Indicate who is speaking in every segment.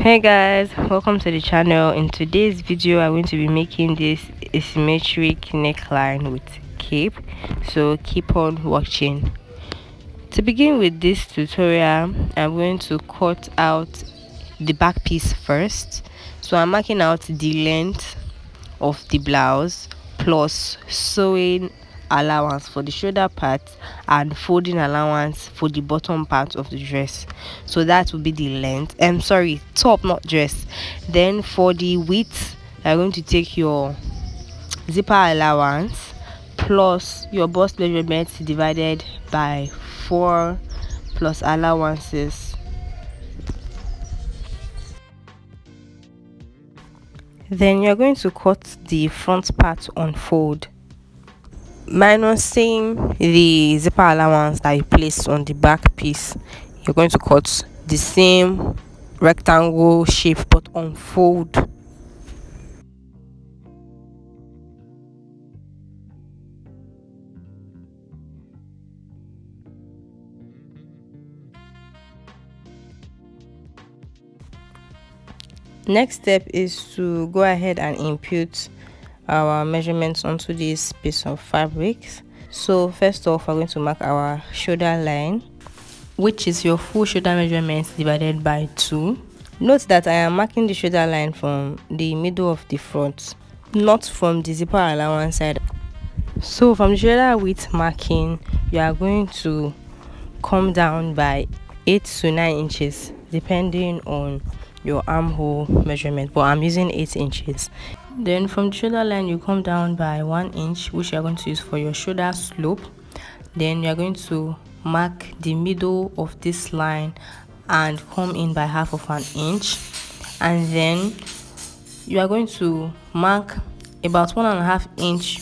Speaker 1: Hey guys, welcome to the channel. In today's video I'm going to be making this asymmetric neckline with cape, so keep on watching. To begin with this tutorial, I'm going to cut out the back piece first. So I'm marking out the length of the blouse plus sewing allowance for the shoulder part and folding allowance for the bottom part of the dress. So that will be the length, top, not dress. Then for the width, you're going to take your zipper allowance plus your bust measurement divided by 4 plus allowances. Then you're going to cut the front part on fold, minusing the zipper allowance that you placed on the back piece. You're going to cut the same rectangle shape but on fold. Next step is to go ahead and impute our measurements onto this piece of fabric. So first off, we're going to mark our shoulder line, which is your full shoulder measurements divided by 2. Note that I am marking the shoulder line from the middle of the front, not from the zipper allowance side. So from the shoulder width marking, you are going to come down by 8 to 9 inches depending on your armhole measurement, but I'm using 8 inches. Then from the shoulder line, you come down by 1 inch, which you are going to use for your shoulder slope. Then you are going to mark the middle of this line and come in by half of an inch, and then you are going to mark about 1.5 inch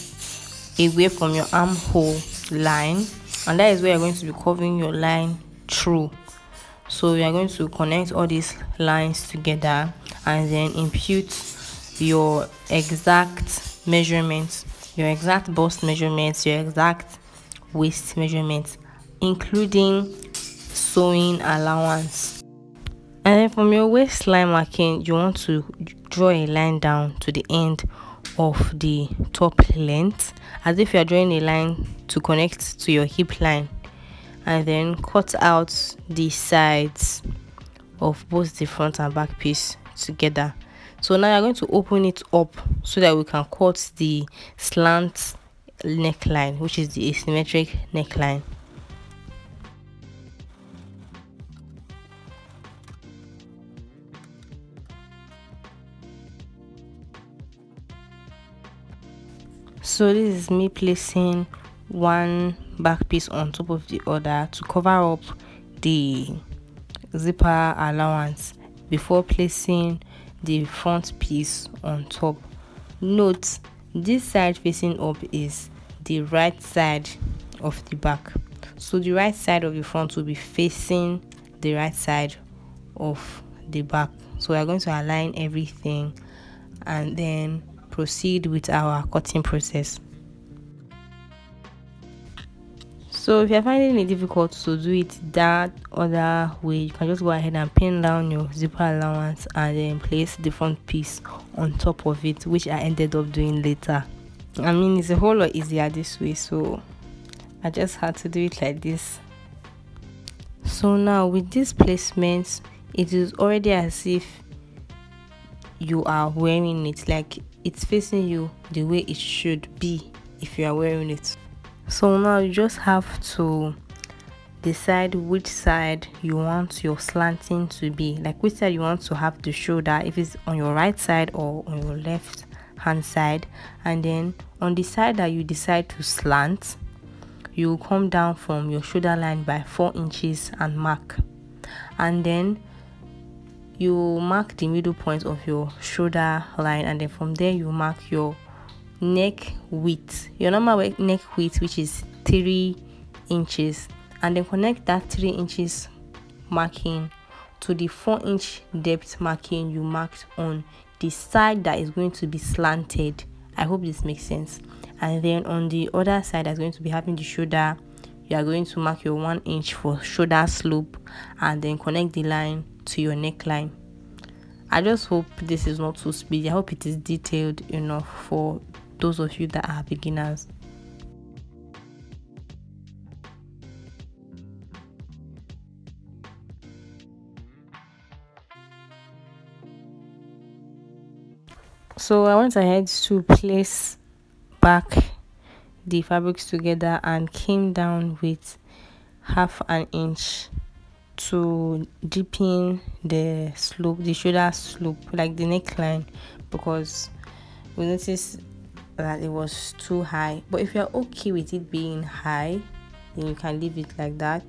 Speaker 1: away from your armhole line, and that is where you're going to be curving your line through. So we are going to connect all these lines together and then impute your exact measurements, your exact bust measurements, your exact waist measurements, including sewing allowance. And then from your waistline marking, you want to draw a line down to the end of the top length, as if you are drawing a line to connect to your hip line, and then cut out the sides of both the front and back piece together. So now you're going to open it up so that we can cut the slant neckline, which is the asymmetric neckline. So this is me placing one back piece on top of the other to cover up the zipper allowance before placing the front piece on top. Note, this side facing up is the right side of the back, so the right side of the front will be facing the right side of the back. So we are going to align everything and then proceed with our cutting process. So if you're finding it difficult to do it that other way, you can just go ahead and pin down your zipper allowance and then place the front piece on top of it, which I ended up doing later. I mean, it's a whole lot easier this way, so I just had to do it like this. So now with this placement, it is already as if you are wearing it, like it's facing you the way it should be if you are wearing it. So now you just have to decide which side you want your slanting to be, like which side you want to have the shoulder, if it's on your right side or on your left hand side. And then on the side that you decide to slant, you come down from your shoulder line by 4 inches and mark, and then you mark the middle point of your shoulder line, and then from there you mark your neck width, your normal neck width, which is 3 inches, and then connect that 3 inches marking to the 4-inch depth marking you marked on the side that is going to be slanted. I hope this makes sense. And then on the other side that's going to be having the shoulder, you are going to mark your 1 inch for shoulder slope and then connect the line to your neckline. I just hope this is not too speedy. I hope it is detailed enough for those of you that are beginners. So I went ahead to place back the fabrics together and came down with half an inch to deepen the slope, the shoulder slope, like the neckline, because we noticed that it was too high. But if you're okay with it being high, then you can leave it like that.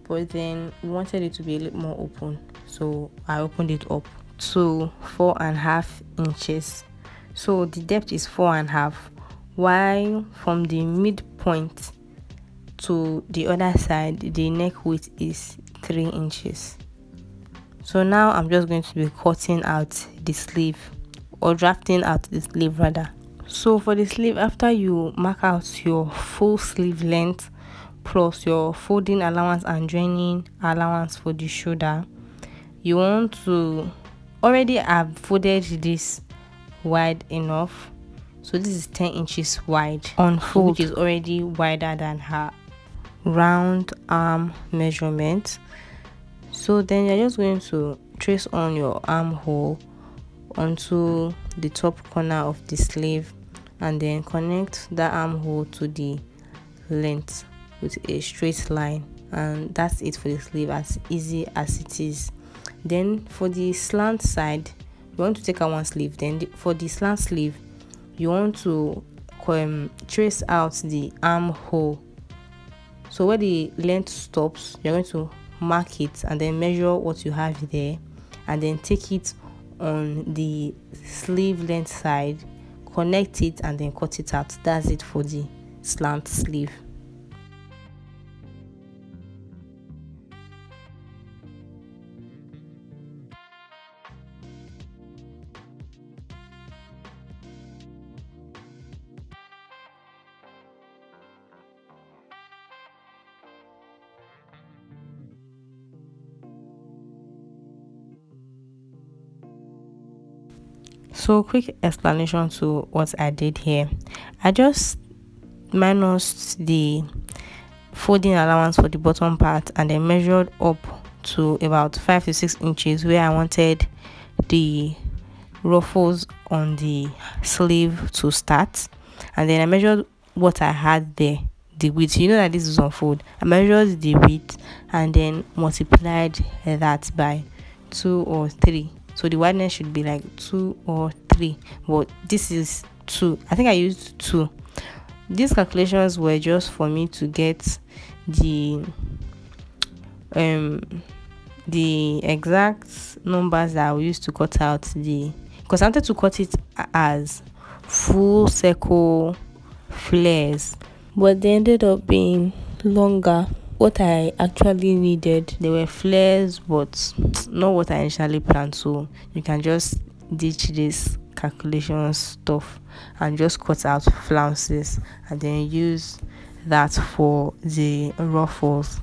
Speaker 1: But then we wanted it to be a little more open, so I opened it up to 4.5 inches. So the depth is 4.5, while from the midpoint to the other side the neck width is 3 inches. So now I'm just going to be cutting out the sleeve, or drafting out the sleeve rather. So for the sleeve, after you mark out your full sleeve length plus your folding allowance and joining allowance for the shoulder, you want to already have folded this wide enough. So this is 10 inches wide on fold, which is already wider than her round arm measurement. So then you're just going to trace on your armhole onto the top corner of the sleeve, and then connect that armhole to the length with a straight line, and that's it for the sleeve, as easy as it is. Then for the slant side, you want to take out one sleeve. Then for the slant sleeve, you want to trace out the armhole. So where the length stops, you're going to mark it and then measure what you have there, and then take it on the sleeve length side, connect it, and then cut it out. That's it for the slant sleeve. So quick explanation to what I did here. I just minused the folding allowance for the bottom part and then measured up to about 5 to 6 inches where I wanted the ruffles on the sleeve to start, and then I measured what I had there, the width. You know that this is on fold. I measured the width and then multiplied that by 2 or 3. So the wideness should be like 2 or 3, but this is 2. I think I used 2. These calculations were just for me to get the exact numbers that I will use to cut out the, because I wanted to cut it as full circle flares, but they ended up being longer. What I actually needed, they were flares, but not what I initially planned. So you can just ditch this calculation stuff and just cut out flounces and then use that for the ruffles.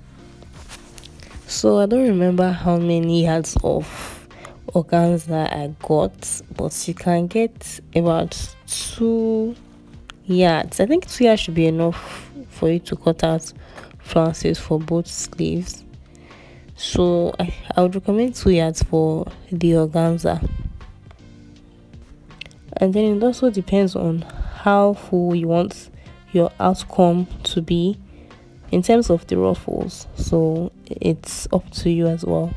Speaker 1: So I don't remember how many yards of organza I got, but you can get about 2 yards. I think 2 yards should be enough for you to cut out flounces for both sleeves. So I would recommend 2 yards for the organza. And then it also depends on how full you want your outcome to be in terms of the ruffles, so it's up to you as well.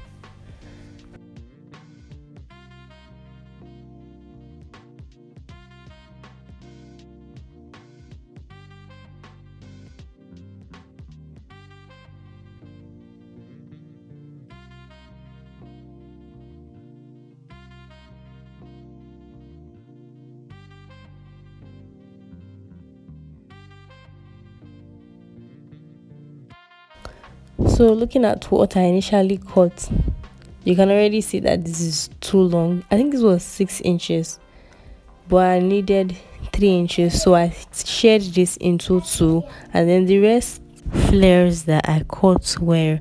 Speaker 1: So looking at what I initially cut, you can already see that this is too long. I think this was 6 inches, but I needed 3 inches, so I shared this into 2, and then the rest flares that I cut were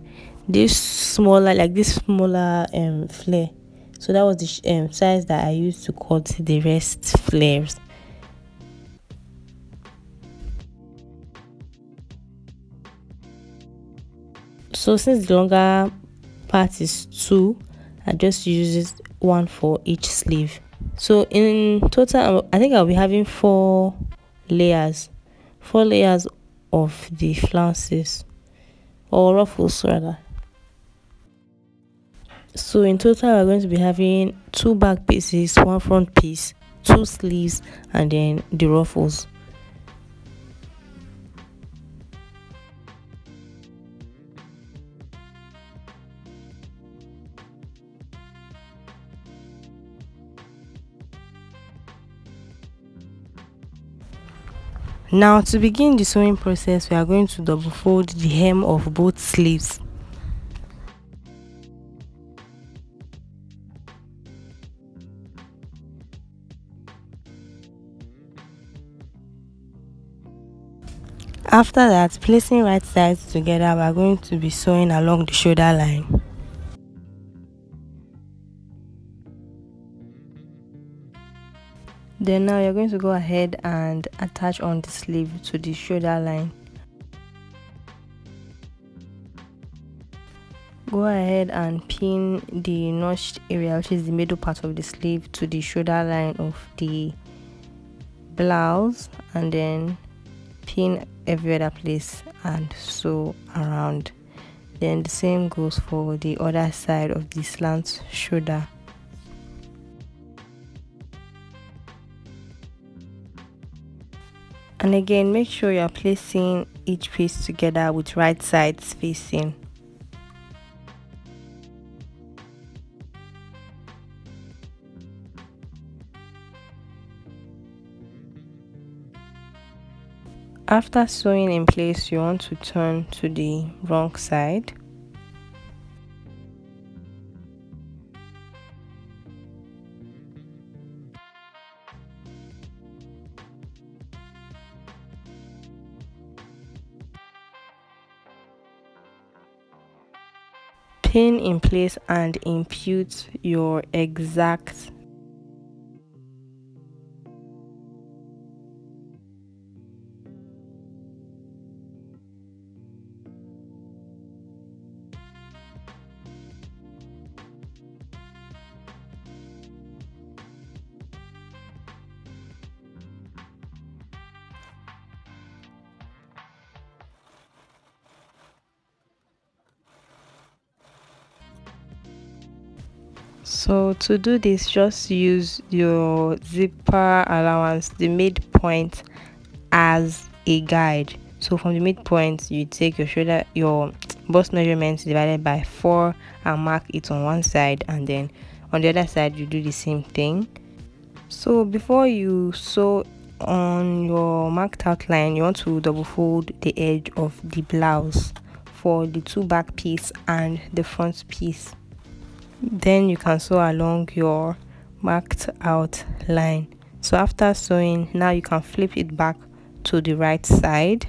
Speaker 1: this smaller, like this smaller flare So that was the size that I used to cut the rest flares. So since the longer part is 2, I just use one for each sleeve. So in total, I think I'll be having 4 layers of the flounces, or ruffles rather. So in total, we're going to be having 2 back pieces, 1 front piece, 2 sleeves, and then the ruffles. Now to begin the sewing process, we are going to double fold the hem of both sleeves. After that, placing right sides together, we are going to be sewing along the shoulder line. Then now you're going to go ahead and attach on the sleeve to the shoulder line. Go ahead and pin the notched area, which is the middle part of the sleeve, to the shoulder line of the blouse, and then pin every other place and sew around. Then the same goes for the other side of the slant shoulder. And again, make sure you are placing each piece together with right sides facing. After sewing in place, you want to turn to the wrong side. Pin in place and impute your exact So to do this, just use your zipper allowance, the midpoint, as a guide. So from the midpoint, you take your bust measurements divided by 4 and mark it on one side, and then on the other side you do the same thing. So before you sew on your marked outline, you want to double fold the edge of the blouse for the 2 back piece and the front piece. Then you can sew along your marked out line. So after sewing, now you can flip it back to the right side.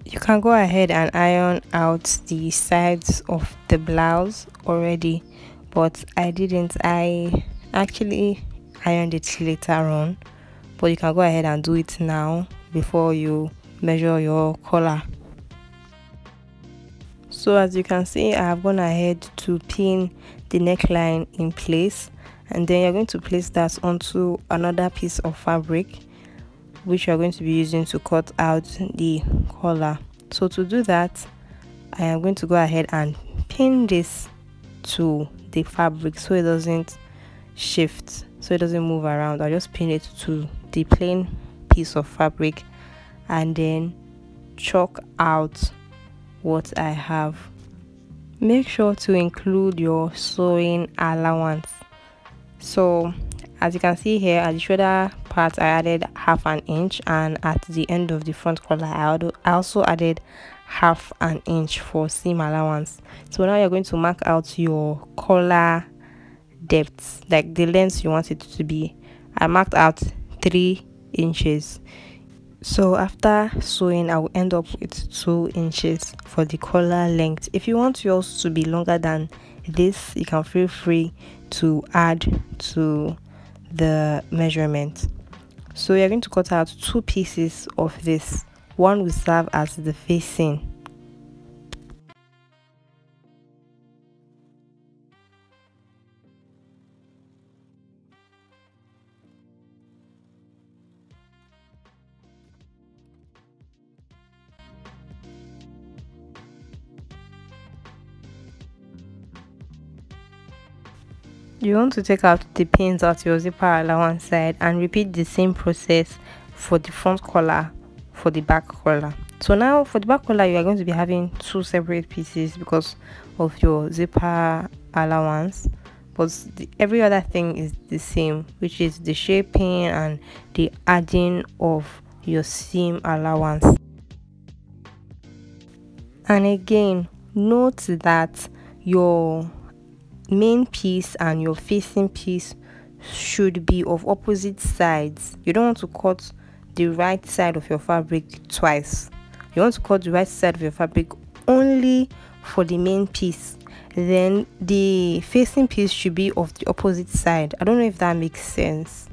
Speaker 1: You can go ahead and iron out the sides of the blouse already, but I didn't. I actually ironed it later on, but you can go ahead and do it now before you measure your collar. So as you can see, I have gone ahead to pin the neckline in place, and then you're going to place that onto another piece of fabric, which you're going to be using to cut out the collar. So to do that, I am going to go ahead and pin this to the fabric so it doesn't shift, so it doesn't move around. I just pin it to the plain piece of fabric and then chalk out what I have. Make sure to include your sewing allowance. So as you can see here, at the shoulder part I added 1/2 inch, and at the end of the front collar I also added 1/2 inch for seam allowance. So now you're going to mark out your collar depth, like the length you want it to be. I marked out 3 inches. So after sewing, I will end up with 2 inches for the collar length. If you want yours to be longer than this, you can feel free to add to the measurement. So you're going to cut out 2 pieces of this. One will serve as the facing. You want to take out the pins at your zipper allowance side and repeat the same process for the front collar, for the back collar. So now for the back collar, you are going to be having 2 separate pieces because of your zipper allowance, but every other thing is the same, which is the shaping and the adding of your seam allowance. And again, note that your main piece and your facing piece should be of opposite sides. You don't want to cut the right side of your fabric twice. You want to cut the right side of your fabric only for the main piece. Then the facing piece should be of the opposite side. I don't know if that makes sense.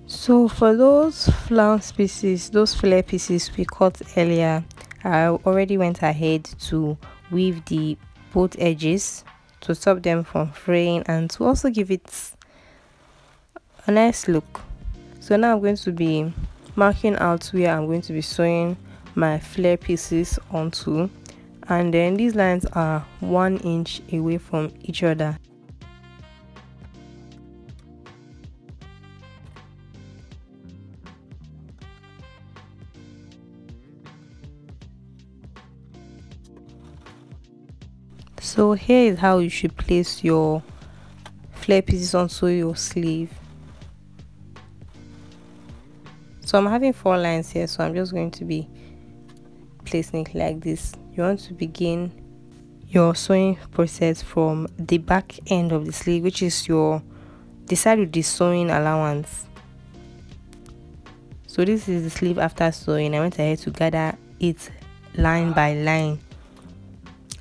Speaker 1: So for those flounce pieces, those flare pieces we cut earlier, I already went ahead to weave the both edges to stop them from fraying and to also give it a nice look. So now I'm going to be marking out where I'm going to be sewing my flare pieces onto, and then these lines are 1 inch away from each other. So here is how you should place your flare pieces onto your sleeve. So I'm having 4 lines here, so I'm just going to be placing it like this. You want to begin your sewing process from the back end of the sleeve, which is the side with the sewing allowance. So this is the sleeve after sewing. I went ahead to gather it line by line.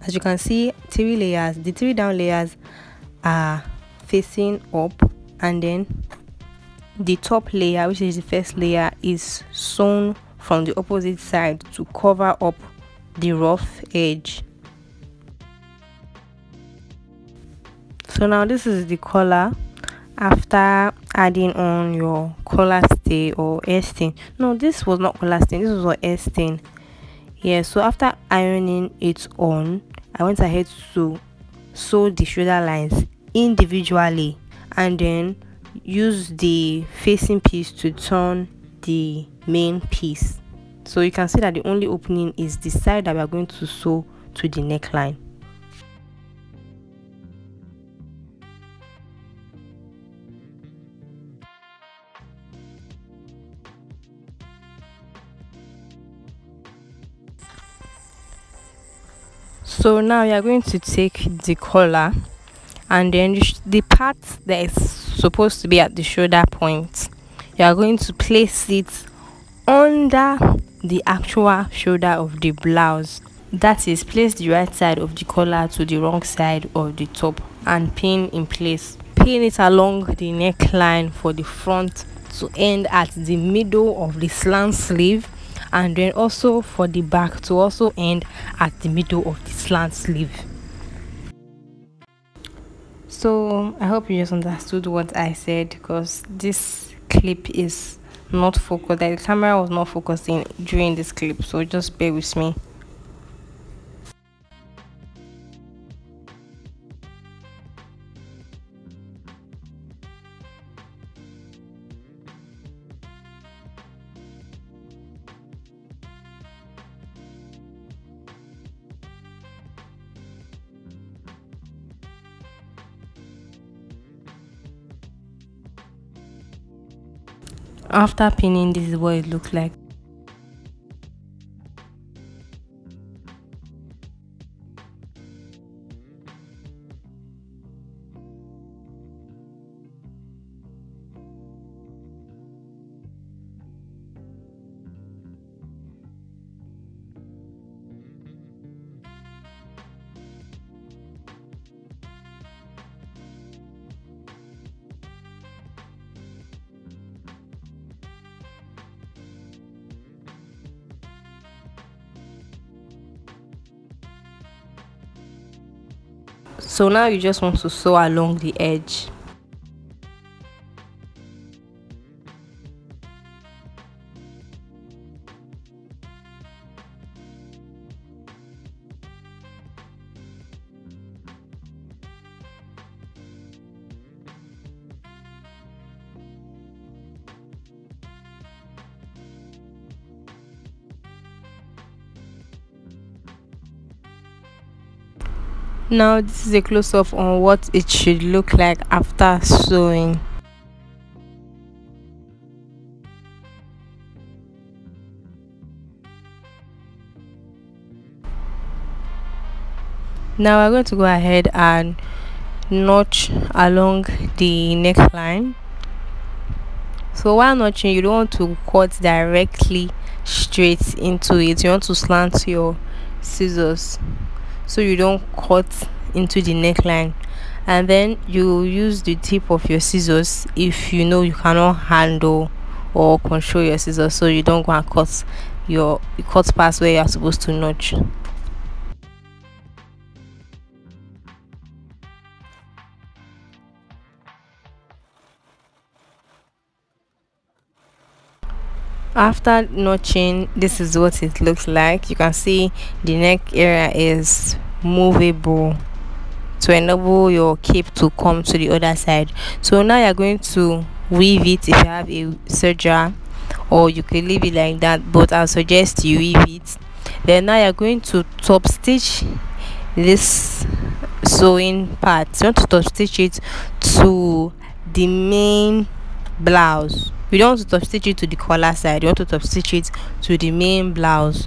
Speaker 1: As you can see, 3 layers. The 3 down layers are facing up, and then the top layer, which is the first layer, is sewn from the opposite side to cover up the rough edge. So now this is the collar after adding on your collar stay or air stain. No, this was not collar stain, this was an air stain. Yeah, so after ironing it on, I went ahead to sew the shoulder lines individually and then use the facing piece to turn the main piece. So you can see that the only opening is the side that we are going to sew to the neckline. So now you are going to take the collar, and then the part that is supposed to be at the shoulder point, you are going to place it under the actual shoulder of the blouse. That is, place the right side of the collar to the wrong side of the top and pin in place. Pin it along the neckline for the front to end at the middle of the slant sleeve, and then also for the back to also end at the middle of the slant sleeve. So I hope you just understood what I said, because this clip is not focused, like the camera was not focusing during this clip, so just bear with me. After pinning, this is what it looks like. So now you just want to sew along the edge. Now this is a close-up on what it should look like after sewing. Now we're going to go ahead and notch along the neckline. So while notching, you don't want to cut directly straight into it. You want to slant your scissors so you don't cut into the neckline, and then you use the tip of your scissors if you know you cannot handle or control your scissors, so you don't go and cut past where you are supposed to notch. After notching, this is what it looks like. You can see the neck area is movable to enable your cape to come to the other side. So now you're going to weave it if you have a serger, or you can leave it like that, but I'll suggest you weave it. Then now you're going to top stitch this sewing part. You want to top stitch it to the main blouse. You don't want to top stitch it to the collar side, you want to top stitch it to the main blouse.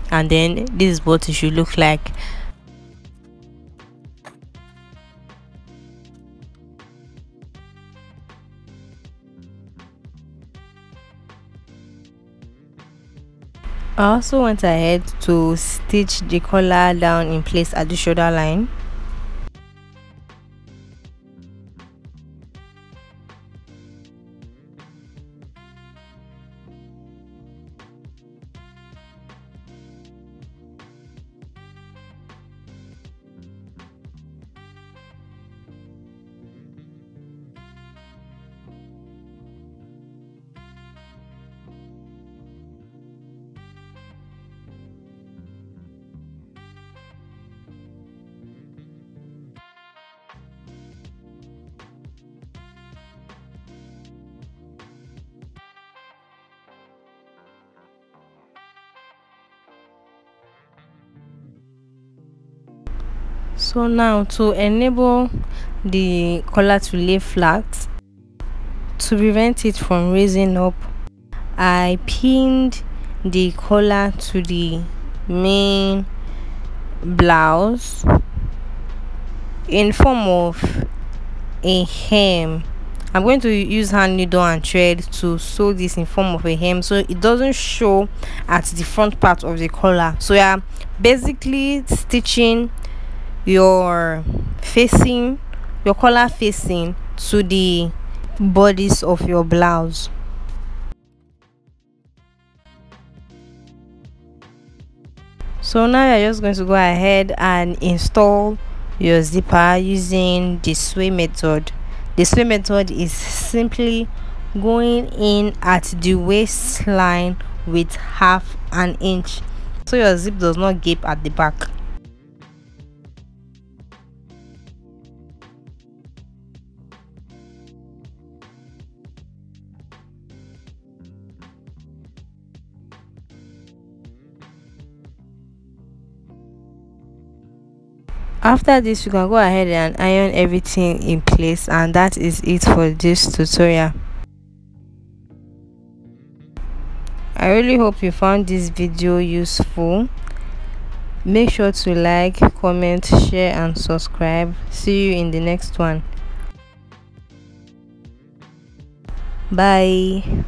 Speaker 1: And then this is what it should look like. I also went ahead to stitch the collar down in place at the shoulder line. So now, to enable the collar to lay flat, to prevent it from raising up, I pinned the collar to the main blouse in form of a hem. I'm going to use hand needle and thread to sew this in form of a hem so it doesn't show at the front part of the collar. So yeah, basically stitching your collar facing to the bodies of your blouse. So now you're just going to go ahead and install your zipper using the sway method. The sway method is simply going in at the waistline with half an inch so your zip does not gape at the back. After this, you can go ahead and iron everything in place, and that is it for this tutorial. I really hope you found this video useful. Make sure to like, comment, share and subscribe. See you in the next one. Bye.